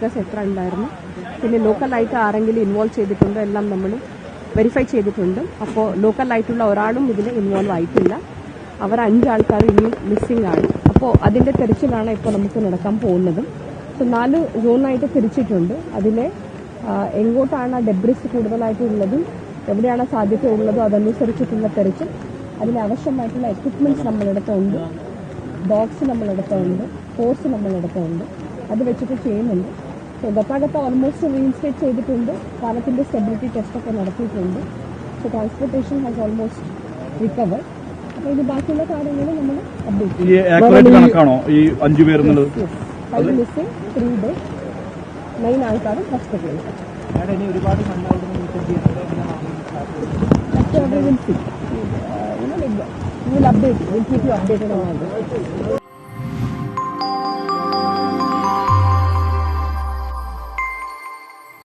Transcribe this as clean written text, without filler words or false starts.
Workers എത്ര ഉണ്ടായിരുന്നു, പിന്നെ ലോക്കലായിട്ട് ആരെങ്കിലും ഇൻവോൾവ് ചെയ്തിട്ടുണ്ടോ എല്ലാം നമ്മൾ വെരിഫൈ ചെയ്തിട്ടുണ്ട്. അപ്പോൾ ലോക്കലായിട്ടുള്ള ഒരാളും ഇതിൽ ഇൻവോൾവ് ആയിട്ടില്ല. അവർ 5 ആൾക്കാർ ഇനിയും മിസ്സിംഗ് ആണ്. അപ്പോൾ അതിന്റെ തെരച്ചിലാണ് ഇപ്പോൾ നമുക്ക് നടക്കാൻ പോകുന്നത്. സോ 4 സോണായിട്ട് തിരിച്ചിട്ടുണ്ട്. അതിലെ എങ്ങോട്ടാണ് ഡെബ്രിസ് കൂടുതലായിട്ടുള്ളതും എവിടെയാണ് സാധ്യത ഉള്ളതും അതനുസരിച്ചിട്ടുള്ള തെരച്ചിൽ. അതിനാവശ്യമായിട്ടുള്ള എക്വിപ്മെന്റ്സ് നമ്മളെടുത്തുണ്ട്, ഡോഗ്സ് നമ്മളെടുത്തുണ്ട്, ഫോഴ്സ് നമ്മളെടുത്തുണ്ട്. അത് വെച്ചിട്ട് ചെയ്യുന്നുണ്ട്. സോ ഗതാഗതം ഓൾമോസ്റ്റ് റീഇൻസ്റ്റേറ്റ് ചെയ്തിട്ടുണ്ട്. പാലത്തിന്റെ സ്റ്റെബിലിറ്റി ടെസ്റ്റ് ഒക്കെ നടത്തിയിട്ടുണ്ട്. So transportation has almost recover. അപ്പോൾ ഇത് ബാക്കിയുള്ള കാര്യങ്ങൾ നമ്മൾ അപ്ഡേറ്റ് കണക്കാണോ ഈ 5 പേർ? 5 മിസ്സിംഗ്, 3 ഡേയ്സ്, 9 ആൾക്കാരും ഹോസ്പിറ്റലിൽ. We will update. We'll keep you updated on all this.